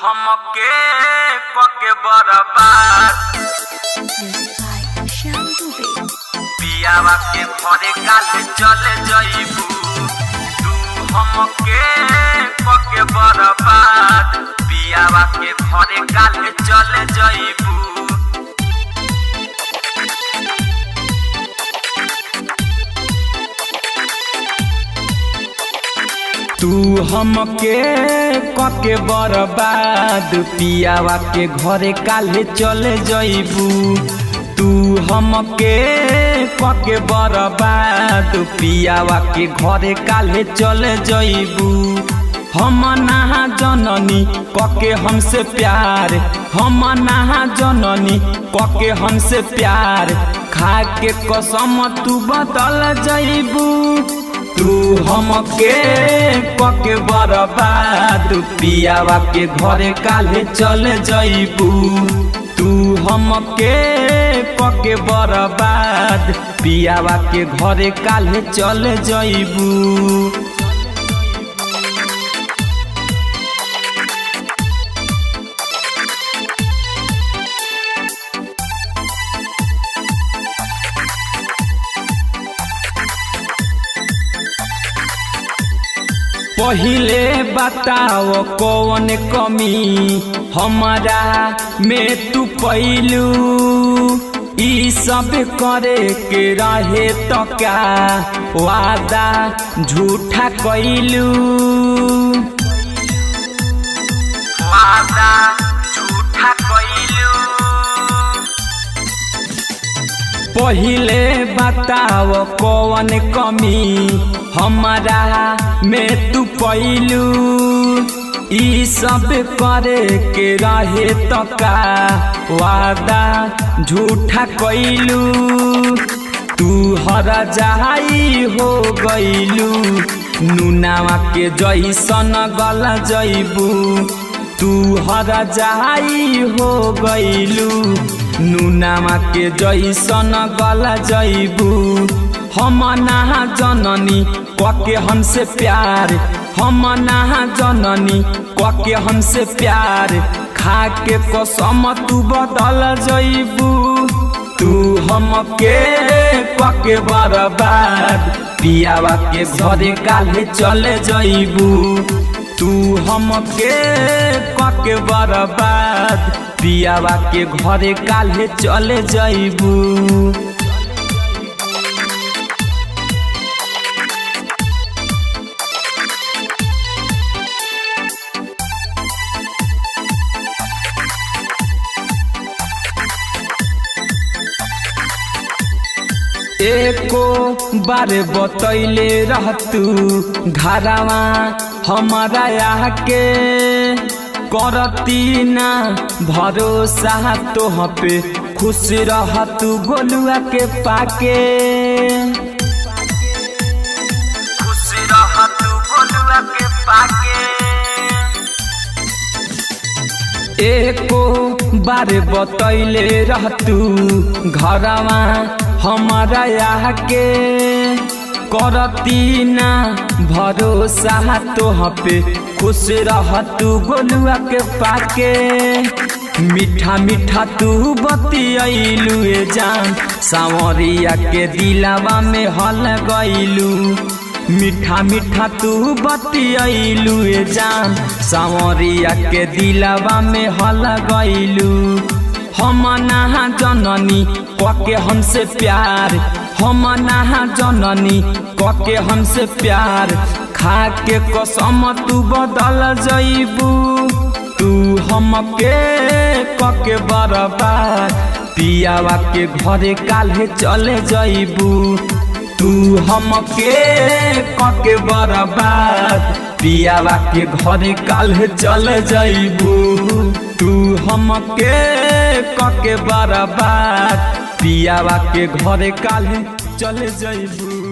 हमके पके बर्बाद पियावा के घरे काले चले जइबू। तू हमके पके बर्बाद पियावा के घरे काले चले जइबू। तू हमके पके बर्बाद पियावा के घरे काले चले जइबू। तू हमके पके बर्बाद पियावा के घरे काले चले जइबू। हम ना जननी कके हमसे प्यार, हम ना जननी कके हमसे प्यार, खा के कसम तू बदल जइबू। तू हमके पके बर्बाद पियावा के घरे काले चले जइबू। तू हमके पके बर्बाद पियावा के घरे काले चले जइबू। पहिले बताओ कौन कमी हमारा में तू पैलू, ई सब करे के रहे तो क्या वादा झूठा कैलू। वादा झूठा कैलू। पहिले बताओ कौन कमी हमारा में तू पैलू, ई सब करे के रहे तो का वादा झूठा कैलू। तू हर जाई हो गइलू नुनावा के जैसन गल जइबू। तू हर जाई हो गइलू नुनावा के जैसन गल जइबू। हम ना जननी कके हमसे प्यार, हम ना जननी कके हमसे प्यार, खा के कसम तू बदल जइबू। तू हमके पके बर्बाद पियावा के घरे काले चले जइबू। तू हमके पके बर्बाद पियावा के घरे काले चले जइबू। एको बार बतैले रहतू घरवा हमारा आके, करती ना भरोसा तोह पे खुश रहतू गोलुआ के पाके। खुश रहतू गोलुआ के पाके। एको बार बतैले रहतू घरवा हमारा आके, करती ना भरोसा तोह पे खुश रहतू गोलुआ के पाके। मीठा मीठा तू बतियलू जान सांवरिया के दिलावा में हल गइलू। मीठा मीठा तू बतियलू जान सांवरिया के दिलावा में हल गइलू। हम ना जननी कके हमसे प्यार, हम ना जननी कके हमसे प्यार, खा के कसम तू बदल जइबू। तू हमके पके बर्बाद पियावा के घरे काले चले जइबू। तू हमके पके बर्बाद पियावा के घरे काले चले जइबू। तू हमके पके बर्बाद पियावा के घरे काले चले जइबू।